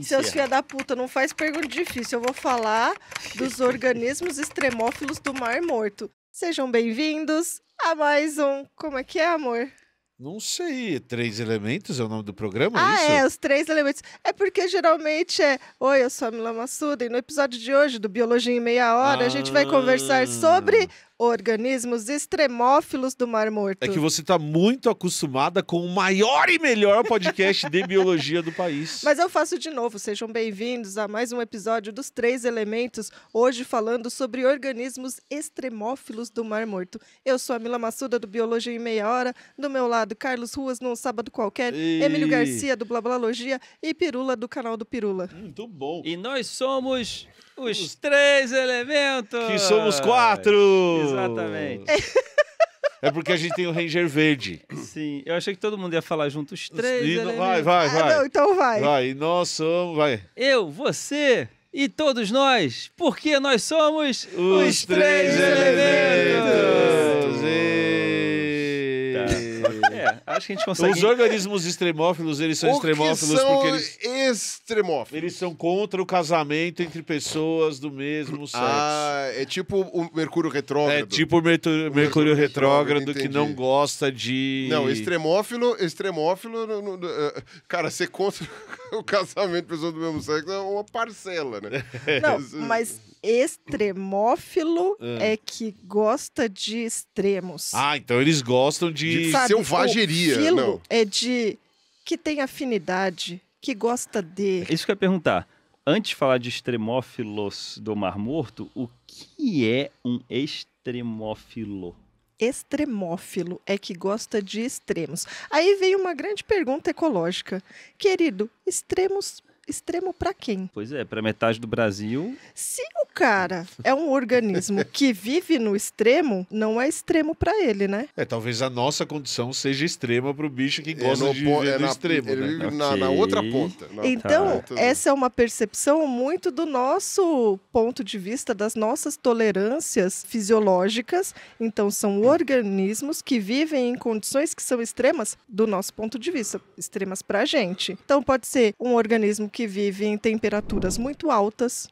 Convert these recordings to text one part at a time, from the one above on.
Seus filha da puta, não faz pergunta difícil. Eu vou falar dos organismos extremófilos do Mar Morto. Sejam bem-vindos a mais um... Como é que é, amor? Não sei, 3 elementos é o nome do programa, Ah, é isso? é, os 3 elementos. É porque geralmente é... Oi, eu sou a Mila Massuda e no episódio de hoje do Biologia em Meia Hora a gente vai conversar sobre organismos extremófilos do Mar Morto. É que você tá muito acostumada com o maior e melhor podcast de biologia do país. Mas eu faço de novo, sejam bem-vindos a mais um episódio dos 3 elementos, hoje falando sobre organismos extremófilos do Mar Morto. Eu sou a Mila Massuda do Biologia em Meia Hora, do meu lado Carlos Ruas num sábado qualquer, Emílio Garcia do Blablalogia e Pirula do canal do Pirula. Muito bom. E nós somos os 3 elementos. Que somos 4! Exatamente. É porque a gente tem o Ranger Verde. Sim, eu achei que todo mundo ia falar junto os 3 E elementos. vai. Ah, não, então vai. Vai, e nós somos... Vai. Eu, você e todos nós, porque nós somos Os 3 elementos! Acho que a gente consegue... Os organismos extremófilos, eles são extremófilos porque eles... extremófilos. Eles são contra o casamento entre pessoas do mesmo sexo. Ah, é tipo o Mercúrio retrógrado. É tipo o Mercúrio retrógrado que entendi. não gosta de... Não, extremófilo, cara, ser contra o casamento de pessoas do mesmo sexo é uma parcela, né? Não, mas extremófilo é que gosta de extremos. Ah, então eles gostam de... Sabe, selvageria, o filo não. é de que tem afinidade, que gosta de... Isso que eu ia perguntar. Antes de falar de extremófilos do Mar Morto, o que é um extremófilo? Extremófilo é que gosta de extremos. Aí vem uma grande pergunta ecológica. Querido, extremo para quem? Pois é, para metade do Brasil... Se o cara é um organismo que vive no extremo, não é extremo para ele, né? talvez a nossa condição seja extrema pro bicho que gosta de no- viver no extremo, ele né? vive Ok. na outra ponta. Então, Tá. essa é uma percepção muito do nosso ponto de vista, das nossas tolerâncias fisiológicas. Então, são organismos que vivem em condições que são extremas do nosso ponto de vista, extremas para a gente. Então, pode ser um organismo que vive em temperaturas muito altas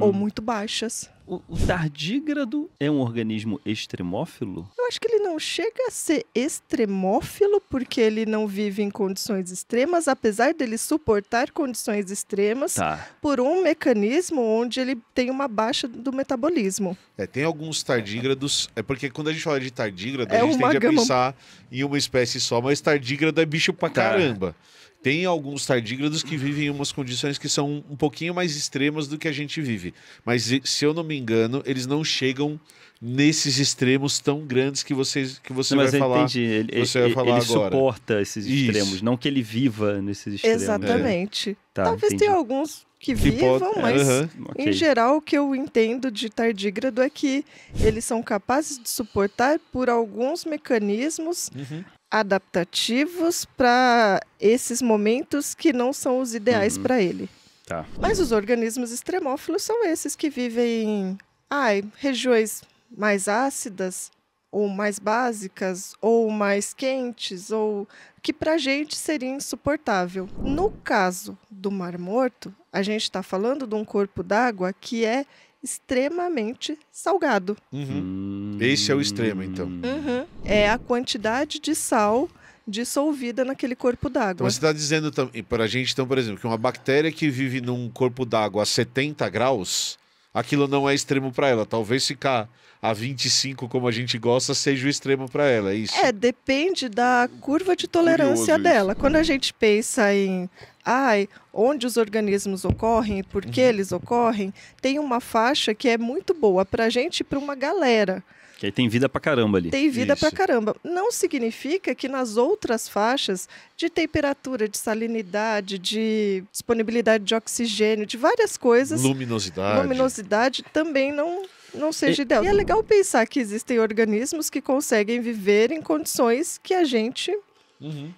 ou muito baixas. O tardígrado é um organismo extremófilo? Eu acho que ele não chega a ser extremófilo, porque ele não vive em condições extremas, apesar dele suportar condições extremas, Tá. por um mecanismo onde ele tem uma baixa do metabolismo. Tem alguns tardígrados... É porque quando a gente fala de tardígrado, É a gente uma tende a gama- pensar em uma espécie só, mas tardígrado é bicho pra Tá. caramba. Tem alguns tardígrados que vivem em umas condições que são um pouquinho mais extremas do que a gente vive. Mas, se eu não me engano, eles não chegam nesses extremos tão grandes que você Não, vai mas eu falar. entendi. Ele você vai falar ele agora. suporta esses Isso. extremos, não que ele viva nesses extremos. Exatamente. Tá, Talvez entendi. tenha alguns que Que vivam, pode- mas Aham. Ok. em geral o que eu entendo de tardígrado é que eles são capazes de suportar por alguns mecanismos adaptativos para esses momentos que não são os ideais para ele. Tá. Mas os organismos extremófilos são esses que vivem em regiões mais ácidas, ou mais básicas, ou mais quentes, ou que para a gente seria insuportável. No caso do Mar Morto, a gente está falando de um corpo d'água que é extremamente salgado. Esse é o extremo, então. É a quantidade de sal dissolvida naquele corpo d'água. Então você está dizendo para a gente, então, por exemplo, que uma bactéria que vive num corpo d'água a 70 graus, aquilo não é extremo para ela. Talvez ficar a 25, como a gente gosta, seja o extremo para ela, é isso? Depende da curva de tolerância Curioso dela. Quando a gente pensa em onde os organismos ocorrem e por que eles ocorrem, tem uma faixa que é muito boa para a gente e para uma galera. Que aí tem vida pra caramba ali. Tem vida Isso. pra caramba. Não significa que nas outras faixas de temperatura, de salinidade, de disponibilidade de oxigênio, de várias coisas, luminosidade também não seja ideal. E é legal pensar que existem organismos que conseguem viver em condições que a gente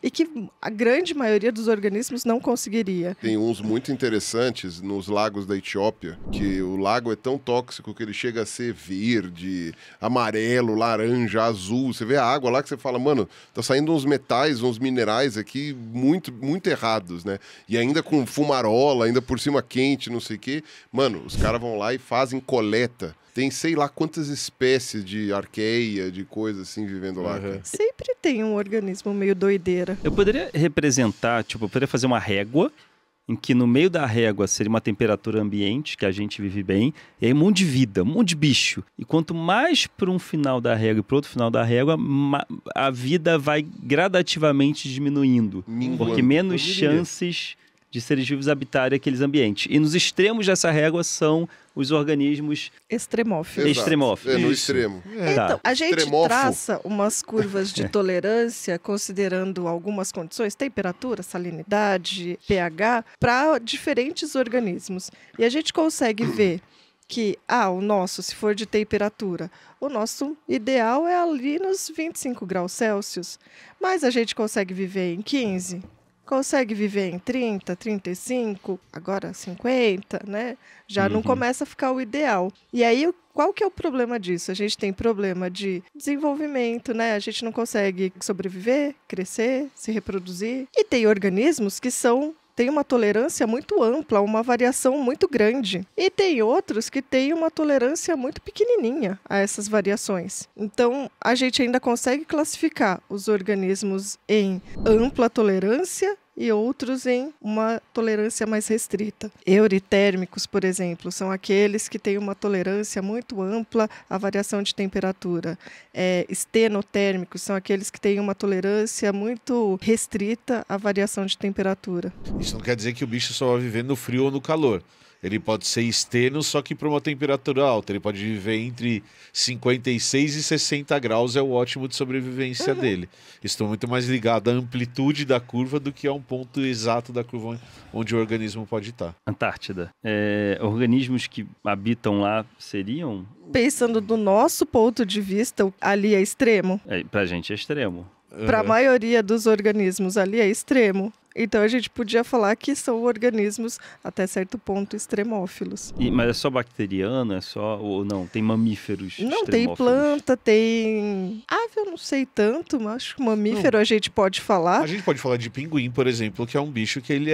E que a grande maioria dos organismos não conseguiria. Tem uns muito interessantes nos lagos da Etiópia, que o lago é tão tóxico que ele chega a ser verde, amarelo, laranja, azul. Você vê a água lá que você fala, mano, tá saindo uns metais, uns minerais aqui muito, muito errados, né? E ainda com fumarola, ainda por cima quente, não sei o quê. Mano, os caras vão lá e fazem coleta. Tem sei lá quantas espécies de arqueia, de coisa assim, vivendo lá. Cara. Sempre tem um organismo meio doideira. Eu poderia representar, tipo, eu poderia fazer uma régua, em que no meio da régua seria uma temperatura ambiente, que a gente vive bem, e aí um monte de vida, um monte de bicho. E quanto mais para um final da régua e para outro final da régua, a vida vai gradativamente diminuindo. Minguando. Porque menos chances de seres vivos habitarem aqueles ambientes. E nos extremos dessa régua são os organismos Extremófilos. extremófilos. É, no Isso. extremo. Então, a gente Extremófilo. traça umas curvas de tolerância, considerando algumas condições, temperatura, salinidade, pH, para diferentes organismos. E a gente consegue ver que, o nosso, se for de temperatura, o nosso ideal é ali nos 25 graus Celsius. Mas a gente consegue viver em 15, consegue viver em 30, 35, agora 50, né? Já não começa a ficar o ideal. E aí, qual que é o problema disso? A gente tem problema de desenvolvimento, né? A gente não consegue sobreviver, crescer, se reproduzir. E tem organismos que têm uma tolerância muito ampla, uma variação muito grande. E tem outros que têm uma tolerância muito pequenininha a essas variações. Então, a gente ainda consegue classificar os organismos em ampla tolerância e outros em uma tolerância mais restrita. Euritérmicos, por exemplo, são aqueles que têm uma tolerância muito ampla à variação de temperatura. Estenotérmicos são aqueles que têm uma tolerância muito restrita à variação de temperatura. Isso não quer dizer que o bicho só vai viver no frio ou no calor. Ele pode ser esteno, só que para uma temperatura alta. Ele pode viver entre 56 e 60 graus, é o ótimo de sobrevivência dele. Estou muito mais ligado à amplitude da curva do que a um ponto exato da curva onde o organismo pode estar. Antártida. Organismos que habitam lá seriam? Pensando do nosso ponto de vista, ali é extremo. Pra gente é extremo. Para a maioria dos organismos, ali é extremo. Então a gente podia falar que são organismos, até certo ponto, extremófilos. Mas é só bacteriano? É só ou não? Tem mamíferos Não, tem extremófilos? planta, tem ave, eu não sei tanto, mas acho que mamífero a gente pode falar. A gente pode falar de pinguim, por exemplo, que é um bicho que ele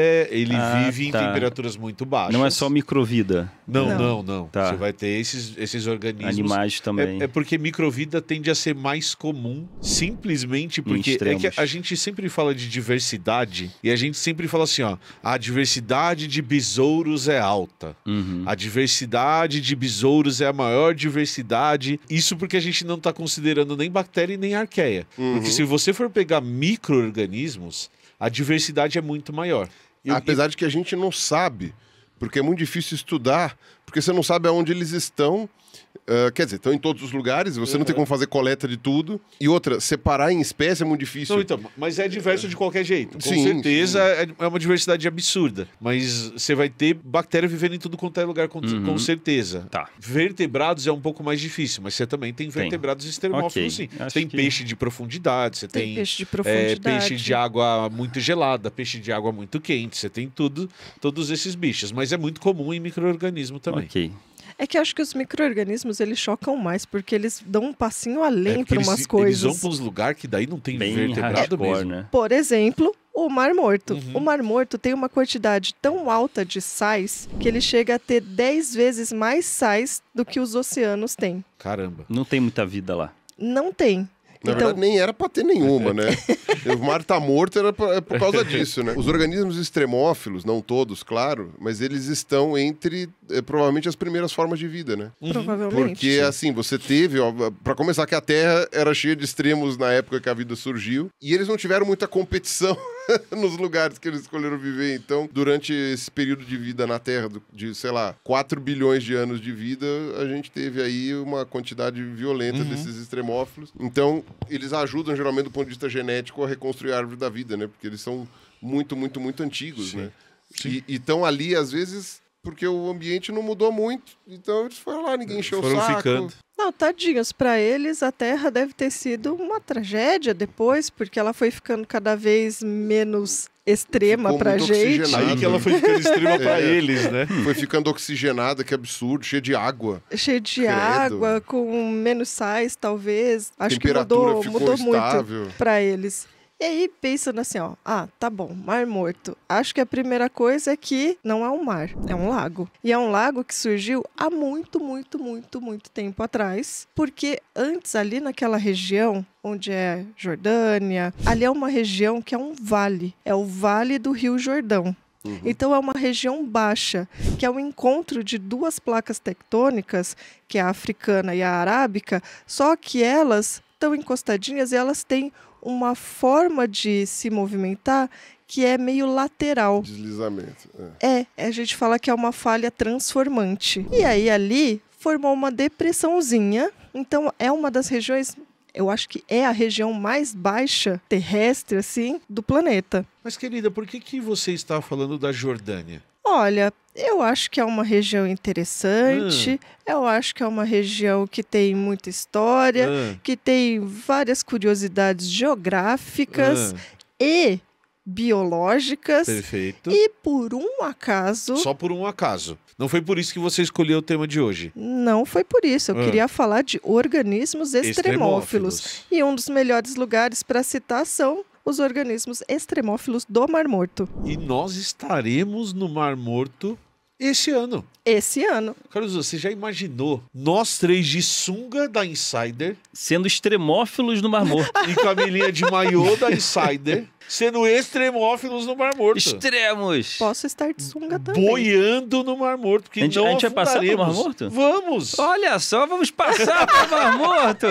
vive em temperaturas muito baixas. Não é só microvida. Não. Tá. Você vai ter esses organismos. Animais também. É porque microvida tende a ser mais comum, simplesmente porque é que a gente sempre fala de diversidade e a gente sempre fala assim, a diversidade de besouros é alta. A diversidade de besouros é a maior diversidade. Isso porque a gente não está considerando nem bactéria e nem arqueia. Porque se você for pegar micro-organismos, a diversidade é muito maior. Apesar de que a gente não sabe, porque é muito difícil estudar, porque você não sabe aonde eles estão. Quer dizer, estão em todos os lugares, você não tem como fazer coleta de tudo. E outra, separar em espécie é muito difícil. Então, mas é diverso de qualquer jeito. Com Sim, certeza é uma diversidade absurda. Mas você vai ter bactéria vivendo em tudo quanto é lugar, com certeza. Tá. Vertebrados é um pouco mais difícil, mas você também tem vertebrados extremófilos, sim. Acho Tem que- peixe de profundidade, você tem Peixe de profundidade. peixe de água muito gelada, peixe de água muito quente, você tem todos esses bichos. Mas é muito comum em micro-organismo também. Ok. É que eu acho que os micro-organismos, eles chocam mais, porque eles dão um passinho além Porque para umas eles coisas. vão para uns lugares que daí não tem Bem vertebrado hardcore, mesmo. né? Por exemplo, o Mar Morto. O Mar Morto tem uma quantidade tão alta de sais que ele chega a ter 10 vezes mais sais do que os oceanos têm. Caramba. Não tem muita vida lá. Não tem. Na Então, verdade, nem era pra ter nenhuma, né? O mar tá morto é por causa disso, né? Os organismos extremófilos, não todos, claro, mas eles estão entre, provavelmente, as primeiras formas de vida, né? provavelmente. Porque, assim, você teve, ó, pra começar, que a Terra era cheia de extremos na época que a vida surgiu, e eles não tiveram muita competição nos lugares que eles escolheram viver. Então, durante esse período de vida na Terra, de, sei lá, 4 bilhões de anos de vida, a gente teve aí uma quantidade violenta desses extremófilos. Então, eles ajudam, geralmente, do ponto de vista genético, a reconstruir a árvore da vida, né? Porque eles são muito, muito, muito antigos, né? E estão ali, às vezes, porque o ambiente não mudou muito. Então eles foram lá, ninguém encheu o Foram saco. ficando. Não, tadinhos, para eles a Terra deve ter sido uma tragédia depois, porque ela foi ficando cada vez menos extrema Ficou pra muito gente. oxigenada. Aí que ela foi ficando extrema pra É. eles, né? Foi ficando oxigenada, que absurdo, cheio de água. Cheio de Credo. água, com menos sais, talvez. Acho que Temperatura mudou ficou muito estável. para eles. E aí, pensando assim, ó, tá bom, Mar Morto. Acho que a primeira coisa é que não é um mar, é um lago. E é um lago que surgiu há muito tempo atrás, porque antes ali naquela região, onde é Jordânia, ali é uma região que é um vale, é o Vale do Rio Jordão. Então é uma região baixa, que é o encontro de duas placas tectônicas, que é a africana e a arábica, só que elas estão encostadinhas e elas têm uma forma de se movimentar que é meio lateral. Deslizamento. A gente fala que é uma falha transformante. E aí ali formou uma depressãozinha, então é uma das regiões, eu acho que é a região mais baixa terrestre, assim, do planeta. Mas, querida, por que você está falando da Jordânia? Olha, eu acho que é uma região interessante, eu acho que é uma região que tem muita história, que tem várias curiosidades geográficas e biológicas. Perfeito. E por um acaso, Só por um acaso. Não foi por isso que você escolheu o tema de hoje. não foi por isso, eu queria falar de organismos extremófilos. E um dos melhores lugares para citar são os organismos extremófilos do Mar Morto. E nós estaremos no Mar Morto esse ano. Esse ano. Carlos, você já imaginou nós três de sunga da Insider Sendo extremófilos no Mar Morto. e Camilinha de maiô da Insider sendo extremófilos no Mar Morto? Extremos! Posso estar de sunga também. Boiando no Mar Morto, que A gente- não a gente vai passar pro Mar afundaremos. Morto? Vamos! Olha só, vamos passar para o Mar Morto!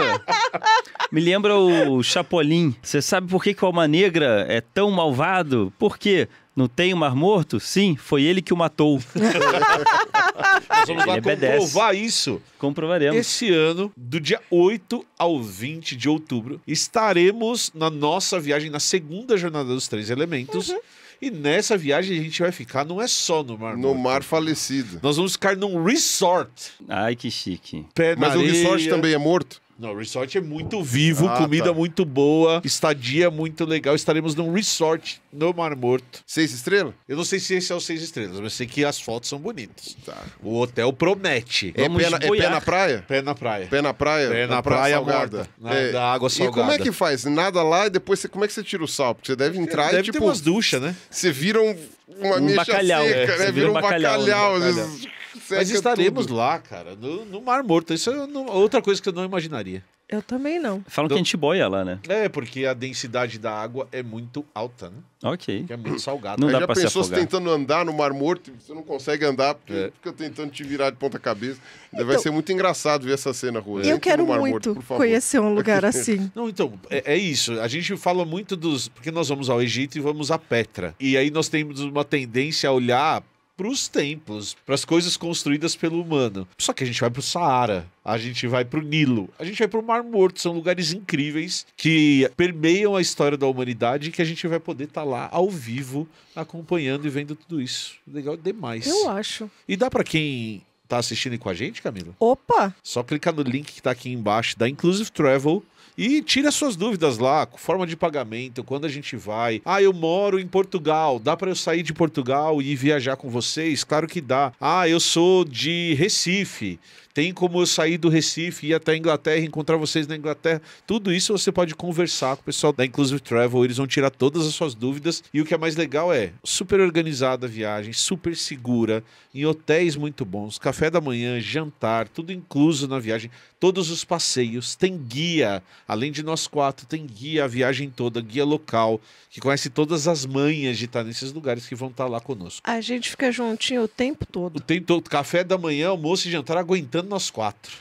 Me lembra o Chapolin. Você sabe por que o Alma Negra é tão malvado? Por quê? Não tem o Mar Morto? Sim, foi ele que o matou. Nós vamos lá Ele obedece. comprovar isso. Comprovaremos. Esse ano, do dia 8 ao 20 de outubro, estaremos na nossa viagem, na segunda jornada dos Três Elementos. E nessa viagem a gente vai ficar, não é só no Mar No Morto. mar falecido. Nós vamos ficar num resort. Ai, que chique. Pé na Mas o areia. resort também é morto? Não, o resort é muito vivo, Ah, comida tá. muito boa, estadia muito legal. Estaremos num resort no Mar Morto. 6 estrelas? Eu não sei se esse é o 6 estrelas, mas sei que as fotos são bonitas. Tá. O hotel promete. É Vamos pé, é pé boiar. na praia? Pé na praia. Pé na praia? Pé na praia salgada. morta, da água E como salgada. é que faz? Nada lá e depois como é que você tira o sal? Porque você deve entrar Deve e tipo... ter umas duchas, né? Você vira uma Um mecha bacalhau, seca, né? você Vira um bacalhau. às bacalhau. vezes Mas seca estaremos tudo. lá, cara, no Mar Morto. Isso é outra coisa que eu não imaginaria. Eu também não. Falam que a gente boia lá, né? É, porque a densidade da água é muito alta, né? Ok. Que é muito salgada. Não Aí dá já pra se pensou você afogar. tentando andar no Mar Morto e você não consegue andar porque fica tentando te virar de ponta cabeça. Vai ser muito engraçado ver essa cena, Rua. E eu Entre quero no Mar muito Morto, por favor. conhecer um lugar assim. Não, então, é isso. A gente fala muito dos... Porque nós vamos ao Egito e vamos a Petra. E aí nós temos uma tendência a olhar para os templos, para as coisas construídas pelo humano. Só que a gente vai para o Saara, a gente vai para o Nilo, a gente vai para o Mar Morto. São lugares incríveis que permeiam a história da humanidade e que a gente vai poder estar lá ao vivo, acompanhando e vendo tudo isso. Legal demais. Eu acho. E dá para quem tá assistindo aí com a gente, Camila? Opa! Só clicar no link que tá aqui embaixo da Inclusive Travel e tira suas dúvidas lá, forma de pagamento, quando a gente vai. Ah, eu moro em Portugal, dá para eu sair de Portugal e viajar com vocês? Claro que dá. Ah, eu sou de Recife. Tem como eu sair do Recife, ir até a Inglaterra, encontrar vocês na Inglaterra. Tudo isso você pode conversar com o pessoal da Inclusive Travel. Eles vão tirar todas as suas dúvidas. E o que é mais legal é super organizada a viagem, super segura, em hotéis muito bons, café da manhã, jantar, tudo incluso na viagem. Todos os passeios, tem guia. Além de nós quatro, tem guia a viagem toda, guia local, que conhece todas as manhas de estar nesses lugares que vão estar lá conosco. A gente fica juntinho o tempo todo. Tem todo café da manhã, almoço e jantar aguentando nós quatro.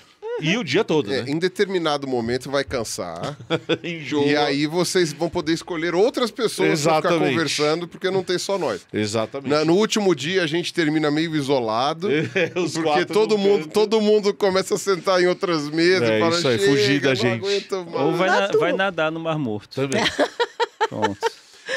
E o dia todo, né? Em determinado momento vai cansar. Enjoa. E aí vocês vão poder escolher outras pessoas para ficar Exatamente. conversando, porque não tem só nós. Exatamente. No último dia a gente termina meio isolado, Os porque quatro todo no mundo, canto. todo mundo começa a sentar em outras mesas É, e fala, isso aí, chega, fugir da não gente. aguento mais. Ou vai, Natu. vai nadar no Mar Morto. Também. Pronto.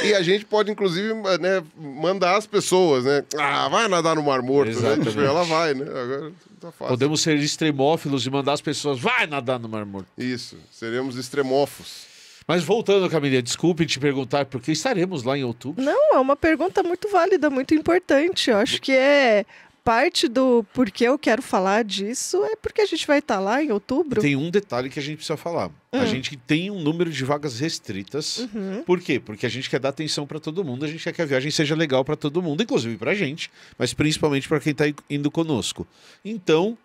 E a gente pode, inclusive, né, mandar as pessoas, né? Ah, vai nadar no Mar Morto. Exatamente. Né? Ela vai, né? Agora tá fácil. Podemos ser extremófilos e mandar as pessoas, vai nadar no Mar Morto. Isso, seremos extremófos. Mas voltando, Camila, desculpe te perguntar, porque estaremos lá em outubro. Não, é uma pergunta muito válida, muito importante. Eu acho que é parte do porquê eu quero falar disso, é porque a gente vai estar lá em outubro. Tem um detalhe que a gente precisa falar. A gente tem um número de vagas restritas. Por quê? Porque a gente quer dar atenção para todo mundo, a gente quer que a viagem seja legal para todo mundo, inclusive para a gente, mas principalmente para quem está indo conosco. Então,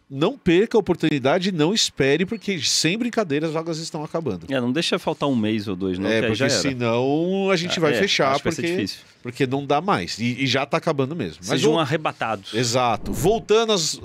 não perca a oportunidade, não espere, porque sem brincadeira as vagas estão acabando. Não deixa faltar um mês ou dois, não, que aí Porque já era. senão a gente vai fechar, acho que vai ser difícil. porque não dá mais. E já está acabando mesmo. Mas Sejam arrebatados. Exato. Voltando aos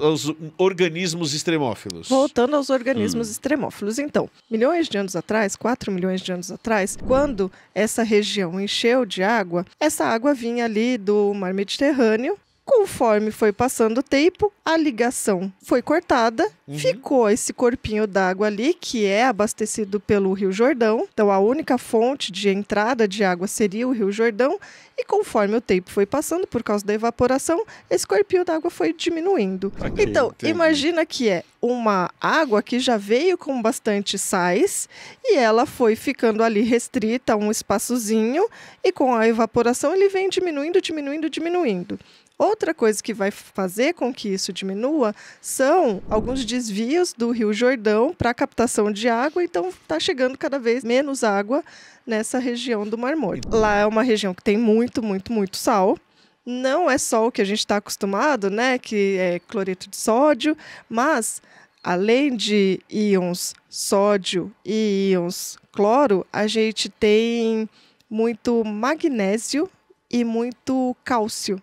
organismos extremófilos. Voltando aos organismos extremófilos. Então, milhões de anos atrás, 4 milhões de anos atrás, quando essa região encheu de água, essa água vinha ali do mar Mediterrâneo. Conforme foi passando o tempo, a ligação foi cortada, ficou esse corpinho d'água ali, que é abastecido pelo Rio Jordão. Então, a única fonte de entrada de água seria o Rio Jordão. E conforme o tempo foi passando, por causa da evaporação, esse corpinho d'água foi diminuindo. Ok, Então, entendi. imagina que é uma água que já veio com bastante sais e ela foi ficando ali restrita a um espaçozinho e com a evaporação ele vem diminuindo, diminuindo, diminuindo. Outra coisa que vai fazer com que isso diminua são alguns desvios do Rio Jordão para captação de água, então está chegando cada vez menos água nessa região do Mar Morto. Lá é uma região que tem muito, muito, muito sal. Não é só o que a gente está acostumado, né, que é cloreto de sódio, mas além de íons sódio e íons cloro, a gente tem muito magnésio e muito cálcio.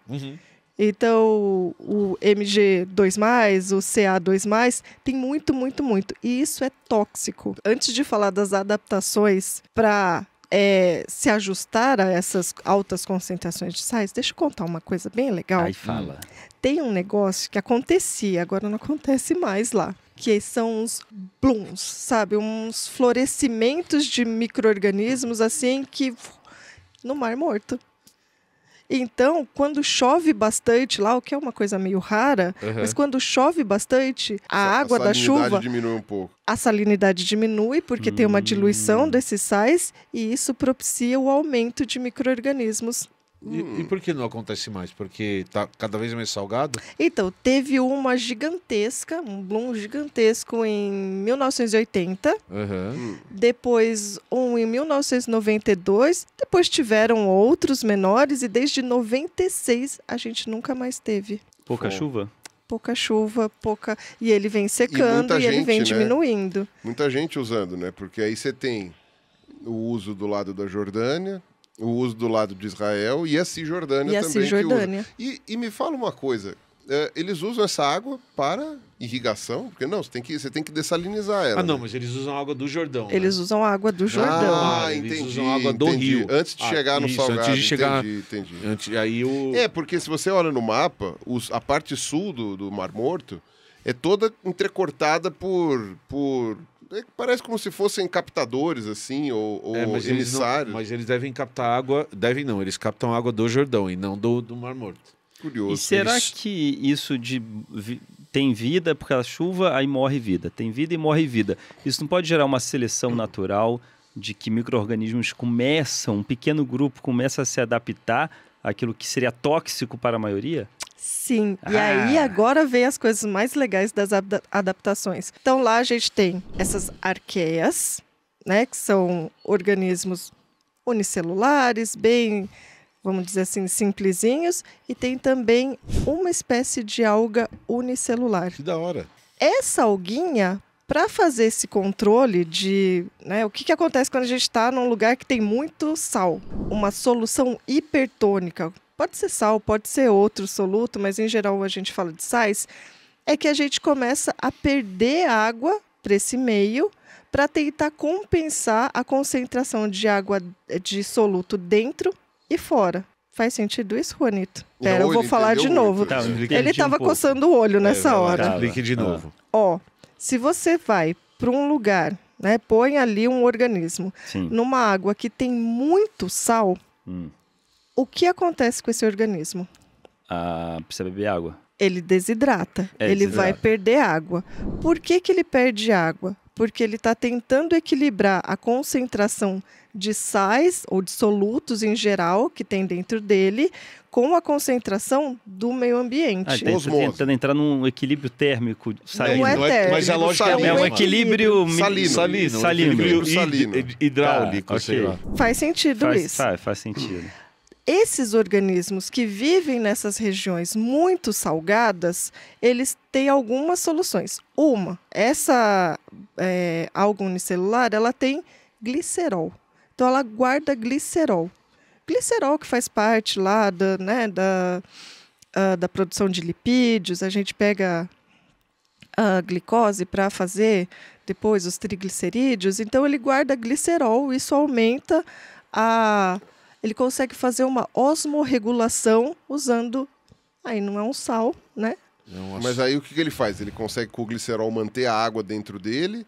Então, o Mg2+, o Ca2+, tem muito, muito, muito. E isso é tóxico. Antes de falar das adaptações para se ajustar a essas altas concentrações de sais, deixa eu contar uma coisa bem legal. Aí fala. Tem um negócio que acontecia, agora não acontece mais lá, que são uns blooms, sabe? Uns florescimentos de micro-organismos assim que no Mar Morto. Então, quando chove bastante lá, o que é uma coisa meio rara, mas quando chove bastante, a água da chuva, salinidade diminui um pouco. a salinidade diminui porque tem uma diluição desses sais e isso propicia o aumento de micro-organismos. E por que não acontece mais? Porque tá cada vez mais salgado? Então, teve uma gigantesca, um bloom gigantesco em 1980, depois um em 1992, depois tiveram outros menores e desde 96 a gente nunca mais teve. Pouca chuva? Pouca chuva, e ele vem secando e ele vem diminuindo. Muita gente usando, né? Porque aí você tem o uso do lado da Jordânia, o uso do lado de Israel e a Cisjordânia E a também. Cisjordânia. Que usa. E me fala uma coisa, eles usam essa água para irrigação? Porque não, você tem que dessalinizar ela. Ah, não, né? mas eles usam água do Jordão. Eles usam a água do Jordão. Ah, Eles entendi. usam água do entendi. rio. Antes de chegar no isso, salgado. antes de chegar- Entendi. Aí o... Porque se você olha no mapa, a parte sul do Mar Morto é toda entrecortada por parece como se fossem captadores, assim, ou mas emissários. mas eles devem captar água... Devem não, eles captam água do Jordão e não do Mar Morto. Curioso. E será Isso. que isso tem vida porque a chuva, aí morre vida? Tem vida e morre vida. Isso não pode gerar uma seleção natural de que micro-organismos um pequeno grupo começa a se adaptar àquilo que seria tóxico para a maioria? Sim, e aí agora vem as coisas mais legais das adaptações. Então lá a gente tem essas arqueias, né, que são organismos unicelulares, bem, vamos dizer assim, simplesinhos, e tem também uma espécie de alga unicelular. Que da hora. Essa alguinha, para fazer esse controle de, né, o que acontece quando a gente está num lugar que tem muito sal, uma solução hipertônica, pode ser sal, pode ser outro soluto, mas em geral a gente fala de sais, é que a gente começa a perder água para esse meio para tentar compensar a concentração de água de soluto dentro e fora. Faz sentido isso, Juanito? Pera, eu vou falar de novo. Tá, Ele estava coçando o olho nessa vai lá, hora. Explique de novo. Ó, se você vai para um lugar, né, põe ali um organismo Sim. numa água que tem muito sal, O que acontece com esse organismo? Precisa beber água. Ele desidrata, ele desidrata. vai perder água. Por que ele perde água? Porque ele está tentando equilibrar a concentração de sais ou de solutos em geral que tem dentro dele com a concentração do meio ambiente. Ele está Osmose. tentando entrar num equilíbrio térmico salino. Não é térmico. Mas a lógica é a salino. É um mesma. equilíbrio Salino. salino. Equilíbrio Salino. hidráulico, Tá, sei ok. lá. Faz sentido isso. Faz sentido. Esses organismos que vivem nessas regiões muito salgadas, eles têm algumas soluções. Essa alga unicelular, ela tem glicerol. Então, ela guarda glicerol. Glicerol que faz parte lá da produção de lipídios. A gente pega a glicose para fazer depois os triglicerídeos. Então, ele guarda glicerol. Isso aumenta ele consegue fazer uma osmorregulação usando... Aí não é um sal, né? Mas aí o que ele faz? Ele consegue com o glicerol manter a água dentro dele,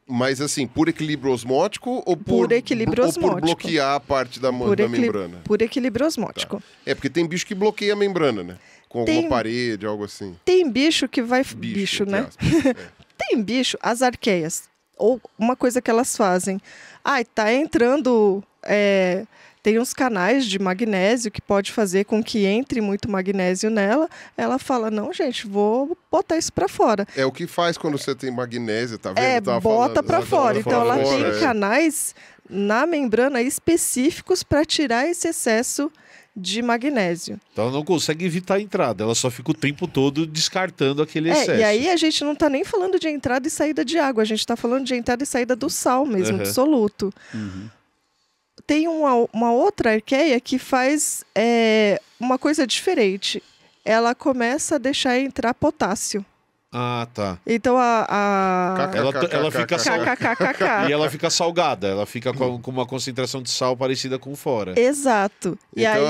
mas assim, por equilíbrio osmótico ou Por equilíbrio ou por osmótico. bloquear a parte da membrana? Por equilíbrio osmótico. É, porque tem bicho que bloqueia a membrana, né? Com alguma Tem- parede, algo assim. Tem bicho que vai... Bicho, entre né? aspas. Tem bicho, as arqueias. Ou uma coisa que elas fazem. Tá entrando... tem uns canais de magnésio que pode fazer com que entre muito magnésio nela. Ela fala, não, gente, vou botar isso para fora. É o que faz quando você tem magnésio, tá vendo? Tava Bota falando. para Ela fora. bota Então, pra ela fora, tem canais na membrana específicos para tirar esse excesso de magnésio. Então ela não consegue evitar a entrada, ela só fica o tempo todo descartando aquele excesso. E aí a gente não está nem falando de entrada e saída de água, a gente está falando de entrada e saída do sal mesmo, do soluto. Tem uma outra arqueia que faz uma coisa diferente. Ela começa a deixar entrar potássio. Ah, tá. Então Ela fica KKKKK. E ela fica salgada, ela fica com uma concentração de sal parecida com fora. Exato. E aí...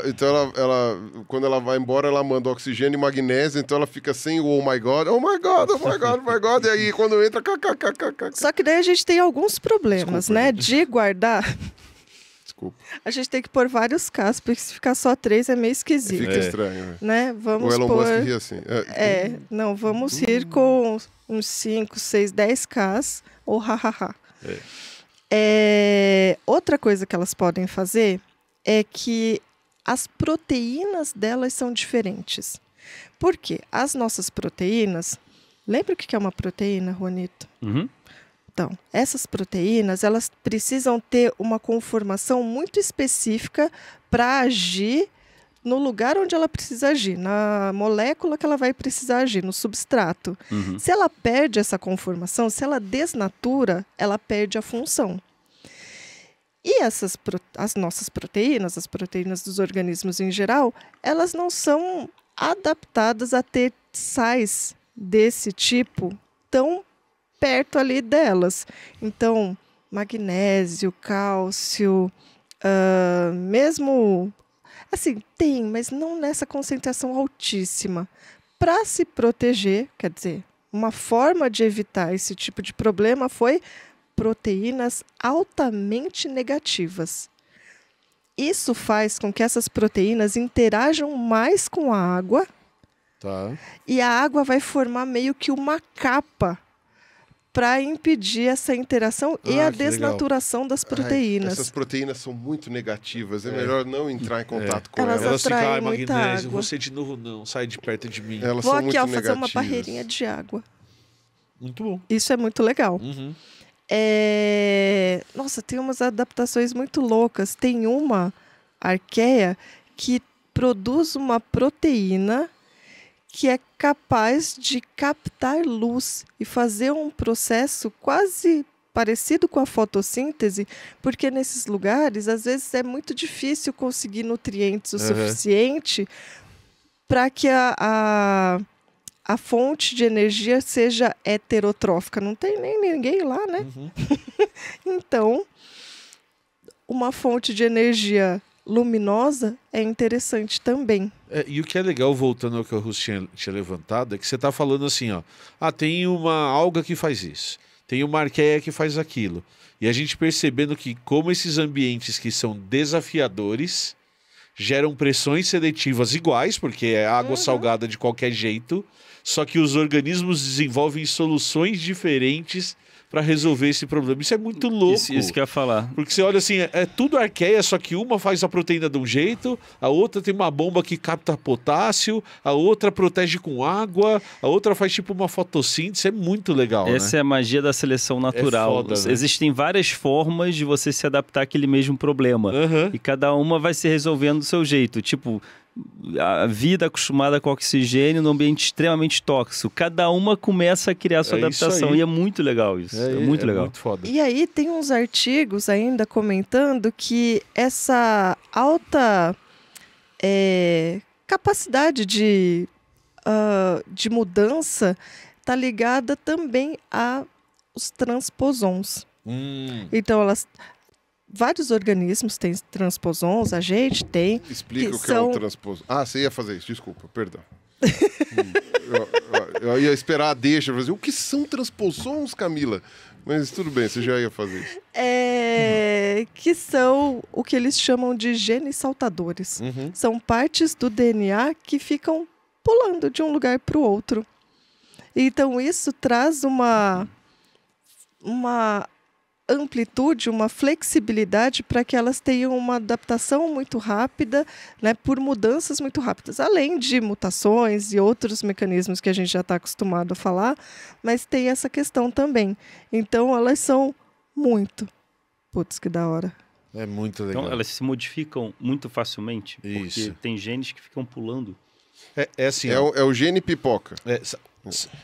Então ela, quando ela vai embora, ela manda oxigênio e magnésio, então ela fica sem o oh my god, oh my god, oh my god, oh my god, e aí quando entra, kkkk. Só que daí a gente tem alguns problemas, Desculpa, né? gente. De guardar, Desculpa, a gente tem que pôr vários casos, porque se ficar só 3 é meio esquisito. fica estranho. Né? O Vamos Elon pôr... Musk ri assim. Não, vamos rir com uns 5, 6, 10 Ks ou hahaha. Outra coisa que elas podem fazer é que as proteínas delas são diferentes. Por quê? As nossas proteínas... Lembra o que é uma proteína, Juanito? Uhum. Então, essas proteínas, elas precisam ter uma conformação muito específica para agir no lugar onde ela precisa agir, na molécula que ela vai precisar agir, no substrato. Se ela perde essa conformação, se ela desnatura, ela perde a função. E as nossas proteínas, as proteínas dos organismos em geral, elas não são adaptadas a ter sais desse tipo tão perto ali delas. Então, magnésio, cálcio, mesmo... Assim, tem, mas não nessa concentração altíssima. Para se proteger, quer dizer, uma forma de evitar esse tipo de problema foi proteínas altamente negativas. Isso faz com que essas proteínas interajam mais com a água Tá. e a água vai formar meio que uma capa para impedir essa interação e a que legal. desnaturação das proteínas. Essas proteínas são muito negativas, é melhor não entrar em contato com Elas elas. Elas ficam, atraem ai, muita magnésio, água. você de novo não, sai de perto de mim. Elas Vou são aqui, muito ó, fazer uma negativas. barreirinha de água. Muito bom. Isso é muito legal. Uhum. Nossa, tem umas adaptações muito loucas. Tem uma arqueia que produz uma proteína que é capaz de captar luz e fazer um processo quase parecido com a fotossíntese, porque nesses lugares, às vezes, é muito difícil conseguir nutrientes o suficiente para que a fonte de energia seja heterotrófica. Não tem nem ninguém lá, né? Então, uma fonte de energia luminosa é interessante também. E o que é legal, voltando ao que o Russo tinha levantado, é que você está falando assim, ó. Ah, tem uma alga que faz isso. tem uma arqueia que faz aquilo. E a gente percebendo que como esses ambientes que são desafiadores geram pressões seletivas iguais, porque é água salgada de qualquer jeito, só que os organismos desenvolvem soluções diferentes para resolver esse problema. Isso é muito louco. Isso que eu ia falar. Porque você olha assim, é tudo arqueia, só que uma faz a proteína de um jeito, a outra tem uma bomba que capta potássio, a outra protege com água, a outra faz tipo uma fotossíntese. É muito legal, Essa é a magia da seleção natural. foda, né? Existem várias formas de você se adaptar àquele mesmo problema. Aham. E cada uma vai se resolvendo do seu jeito. Tipo, a vida acostumada com oxigênio num ambiente extremamente tóxico. Cada uma começa a criar a sua É isso adaptação. aí. E é muito legal isso. É muito legal. Muito foda. E aí tem uns artigos ainda comentando que essa alta capacidade de mudança está ligada também aos transposons. Então, vários organismos têm transposons, a gente tem. Explica que o que é são- um transposo. Ah, você ia fazer isso, desculpa, perdão. Eu ia esperar a deixa, fazer o que são transposons, Camila? Mas tudo bem, você já ia fazer isso. Que são o que eles chamam de genes saltadores. Uhum. São partes do DNA que ficam pulando de um lugar para o outro. Então, isso traz uma amplitude, uma flexibilidade para que elas tenham uma adaptação muito rápida, né, por mudanças muito rápidas, além de mutações e outros mecanismos que a gente já está acostumado a falar, mas tem essa questão também. Então, elas são muito... Putz, que da hora. É muito legal. Então, elas se modificam muito facilmente. Isso. Porque tem genes que ficam pulando. É assim, É ó, o gene pipoca.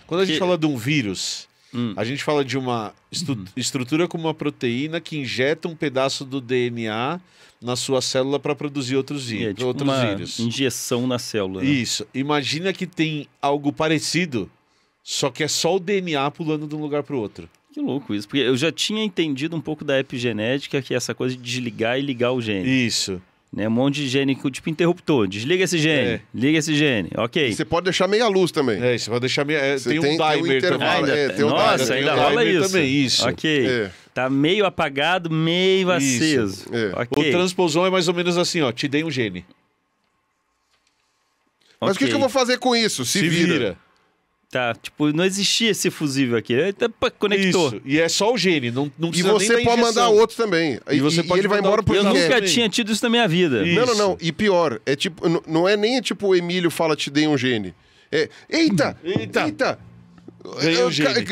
quando a gente Que- fala de um vírus, Hum. a gente fala de uma estrutura como uma proteína que injeta um pedaço do DNA na sua célula para produzir outros, É tipo outros uma vírus. injeção na célula. Né? Isso. Imagina que tem algo parecido, só que é só o DNA pulando de um lugar para o outro. Que louco isso. Porque eu já tinha entendido um pouco da epigenética, que é essa coisa de desligar e ligar o gene. Isso. Né? Um monte de gene, tipo interruptor. Desliga esse gene, liga esse gene. Ok. E você pode deixar meia luz também. É, isso vai deixar Você tem um tem um dimer intervalo, também. tem um Nossa, dimer, ainda tem um rola dimer isso. também, isso. Ok. É. Tá meio apagado, meio Isso. aceso. É. Ok. O transposon é mais ou menos assim, ó, te dei um gene. Mas o que Ok. eu vou fazer com isso? Se vira. Tá, tipo, não existia esse fusível aqui. Conectou. Isso. E é só o gene, não E precisa nem você da pode mandar injeção. outro também. E você pode ele vai mandar embora outro porque Eu Não, nunca também. tinha tido isso na minha vida. Isso. Não. E pior, é tipo, não é nem tipo o Emílio fala te dei um gene. É, eita! Ganhei um gene.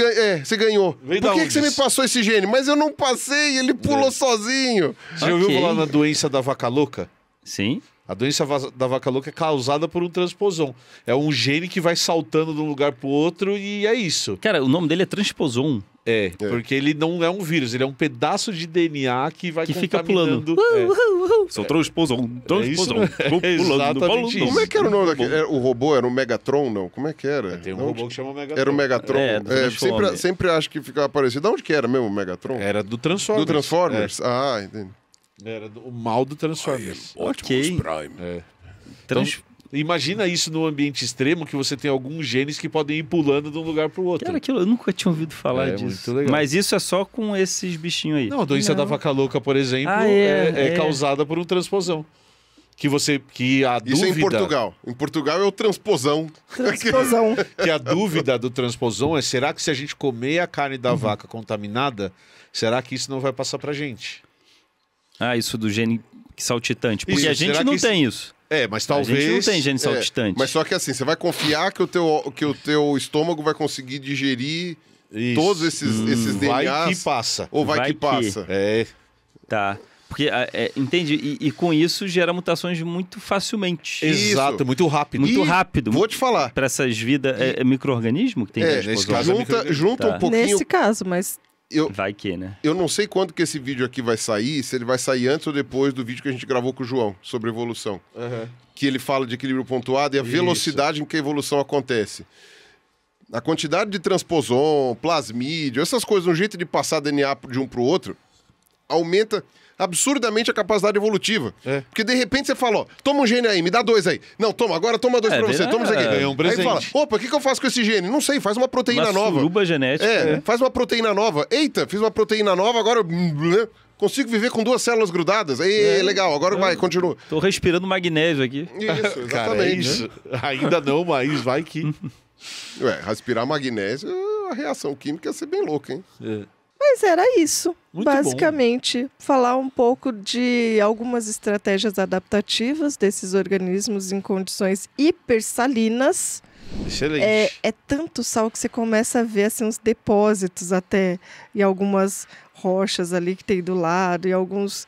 Você ganhou. Veio Por da que onde você me isso? passou esse gene? Mas eu não passei, ele pulou sozinho. Você já ouviu Ok. falar na doença da vaca louca? Sim. A doença da vaca louca é causada por um transposon. É um gene que vai saltando de um lugar pro outro e é isso. Cara, o nome dele é transposon. É, porque ele não é um vírus, ele é um pedaço de DNA que vai Que fica pulando. contaminando. Sou transposon, transposon. É exatamente isso. Como é que era o nome daquele? O robô era o Megatron, não? Como é que era? Tem um Não, robô que chama Megatron. Era o Megatron. É, do Transformer. Sempre acho que ficava parecido. De onde que era mesmo o Megatron? Era do Transformers. Do Transformers? Ah, entendi. É, era o mal do Transformers. Ok. É. Trans... Imagina isso no ambiente extremo, que você tem alguns genes que podem ir pulando de um lugar pro outro. Cara, aquilo eu nunca tinha ouvido falar É, disso. muito legal. Mas isso é só com esses bichinhos aí. Não, a doença da vaca louca, por exemplo, Ah, é é. causada por um transposão. Que a Isso é em dúvida, Portugal. Em Portugal é o transposão. Transposão. que a dúvida do transposão é: será que se a gente comer a carne da vaca contaminada, será que isso não vai passar pra gente? Ah, isso do gene saltitante. Porque Isso, a gente será não que tem isso. É, mas A talvez. gente não tem gene saltitante. Mas só que assim, você vai confiar que o teu estômago vai conseguir digerir Isso. todos esses Vai DNAs. que passa. Ou vai, Vai que que. passa. É. Tá. Porque, entende? E com isso gera mutações muito facilmente. Isso. Exato, muito rápido. Muito E rápido. Vou te falar. Para essas vidas. É micro-organismo que tem É, nesse transposão? caso é junta microorganismo. Tá. um pouquinho. Nesse caso, mas Vai que, né? Eu não sei quando que esse vídeo aqui vai sair, se ele vai sair antes ou depois do vídeo que a gente gravou com o João sobre evolução. Que ele fala de equilíbrio pontuado e a Isso. velocidade em que a evolução acontece. A quantidade de transposon, plasmídio, essas coisas, um jeito de passar DNA de um para o outro, aumenta absurdamente a capacidade evolutiva. É. Porque de repente você fala, ó, toma um gene aí, me dá 2 aí. Não, toma, agora toma 2 pra você, toma isso aqui. ganhou um presente. Aí fala, opa, o que eu faço com esse gene? Não sei, faz uma proteína Uma nova. suruba genética. Faz uma proteína nova. Eita, fiz uma proteína nova, agora consigo viver com 2 células grudadas. Aí, legal, agora vai, continua. Tô respirando magnésio aqui. Isso, exatamente. Cara, é isso. Ainda não, mas vai que... Respirar magnésio, a reação química ia ser bem louca, hein? Mas era isso. Muito basicamente, falar um pouco de algumas estratégias adaptativas desses organismos em condições hipersalinas. Excelente. É tanto sal que você começa a ver assim, uns depósitos até em algumas rochas ali que tem do lado e alguns...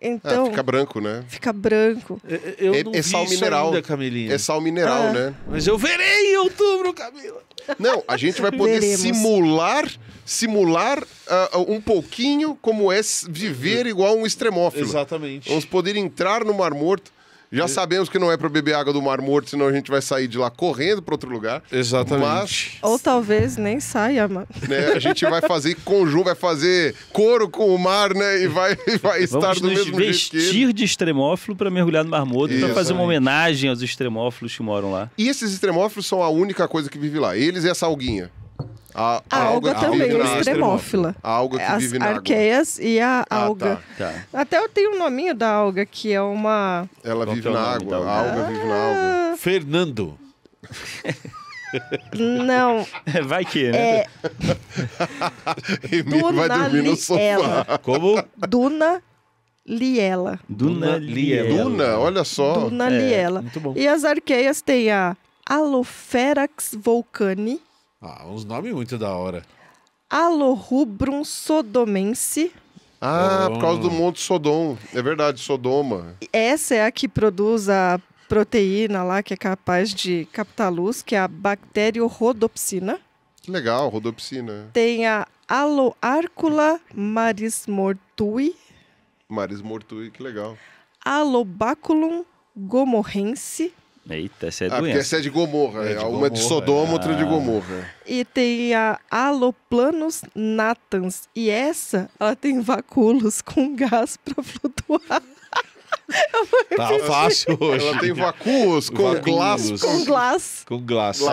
Então, fica branco, né? fica branco. Eu não vi sal isso mineral. ainda, Camilinha. É sal mineral, né? Mas eu verei em outubro, Camila. Não, a gente vai poder Veremos. simular um pouquinho como é viver igual um extremófilo. Exatamente. Vamos poder entrar no Mar Morto. Já sabemos que não é para beber água do Mar Morto, senão a gente vai sair de lá correndo para outro lugar. Exatamente. Ou talvez nem saia, mano. Né, a gente vai fazer conjunto, vai fazer coro com o mar, né? E vai estar Vamos do nos mesmo jeito que ele. vestir de extremófilo para mergulhar no Mar Morto, para fazer uma Exatamente. homenagem aos extremófilos que moram lá. E esses extremófilos são a única coisa que vive lá. Eles e essa alguinha. A A alga que também vive é na água. extremófila. A alga que As vive na água. arqueias e a alga. Tá. Até eu tenho um nominho da alga, que é uma... Ela Qual vive que é o na nome água. da A alga vive na alga. Fernando. Não, Vai que, né? Emílio vai dormir no sofá. Dunaliela. Como? Dunaliela. Dunaliela. Duna, olha só. Dunaliela. muito bom. E as arqueias tem a Alopherax vulcani, Uns nomes muito da hora. Alohubrum sodomense. Ah, por causa do Monte Sodom. É verdade, Sodoma. Essa é a que produz a proteína lá, que é capaz de captar luz, que é a Bacteriorhodopsina. Que legal, rodopsina. Tem a Aloarcula marismortui, Maris Mortui, que legal. Alobaculum gomorrense. Eita, essa é Porque doença. essa é de Gomorra. É de Uma de Gomorra, Sodoma, outra de Gomorra. E tem a Aloplanus natans. E ela tem vacúolos com gás para flutuar. Tá fácil hoje. Ela tem vacuos com Vacuos. glass. Com glass. Com glace.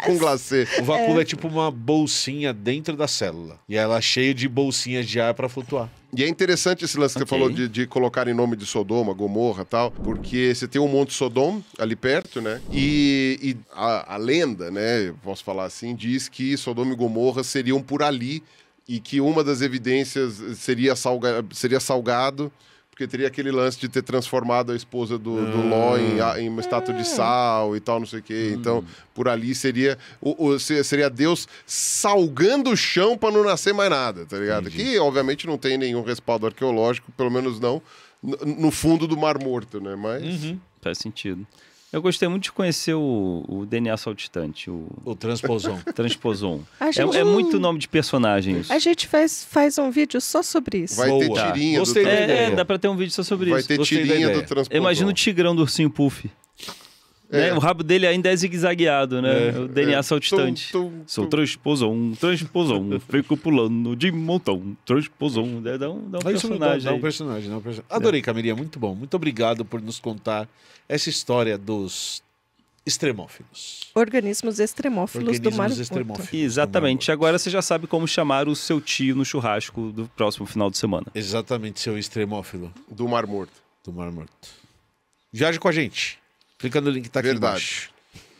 Com glacê. O vacúolo é tipo uma bolsinha dentro da célula. E ela é cheia de bolsinhas de ar pra flutuar. E é interessante esse lance que Ok. você falou de colocar em nome de Sodoma, Gomorra e tal, porque você tem o Monte Sodom ali perto, né? E a lenda, né, posso falar assim, diz que Sodoma e Gomorra seriam por ali e que uma das evidências seria salgado, porque teria aquele lance de ter transformado a esposa do Ló em uma estátua de sal e tal, não sei o quê. Então, por ali seria seria Deus salgando o chão para não nascer mais nada, tá ligado? Entendi. Que, obviamente, não tem nenhum respaldo arqueológico, pelo menos não no fundo do Mar Morto, né? Mas... Faz sentido. Eu gostei muito de conhecer o DNA saltitante, o O transposon. transposon. A gente- É muito nome de personagem isso. A gente faz um vídeo só sobre isso. Vai ter Boa. tirinha Gostei do da ideia. Dá pra ter um vídeo só sobre Vai isso. ter Gostei da tirinha ideia. do transposon. Eu imagino o tigrão do ursinho Puff. Né? O rabo dele ainda é zigue-zagueado, né? O DNA saltitante. Sou transposon, fico pulando de montão, transposon. Dá um Vai isso personagem dá um aí. personagem. Adorei, Camilinha. Muito bom. Muito obrigado por nos contar essa história dos extremófilos. Organismos extremófilos do Mar Organismos Morto. extremófilos. Exatamente. Agora você já sabe como chamar o seu tio no churrasco do próximo final de semana. Exatamente, seu extremófilo Do Mar Morto. do Mar Morto. Viaje com a gente. Clica no link que tá aqui Verdade.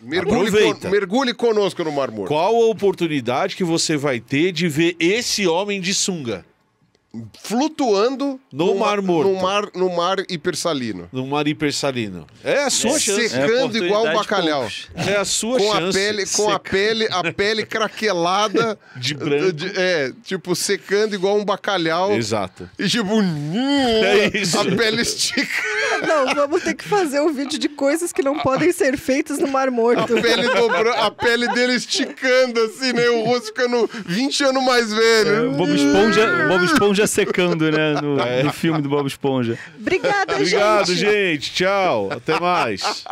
embaixo. Aproveita. Mergulhe conosco no Mar Morto. Qual a oportunidade que você vai ter de ver esse homem de sunga Flutuando No Mar Morto. No mar hipersalino. no mar hipersalino? É a sua chance. Secando igual um oportunidade bacalhau. poucos. É a sua Com chance. a pele craquelada De branco. tipo, secando igual um bacalhau. Exato. E tipo, É isso. a pele estica. Não, vamos ter que fazer um vídeo de coisas que não podem ser feitas no Mar Morto. A pele dele esticando, assim, né? O rosto ficando 20 anos mais velho. O Bob Esponja secando, né? No filme do Bob Esponja. Obrigada, Obrigado, gente. gente. Tchau. Até mais.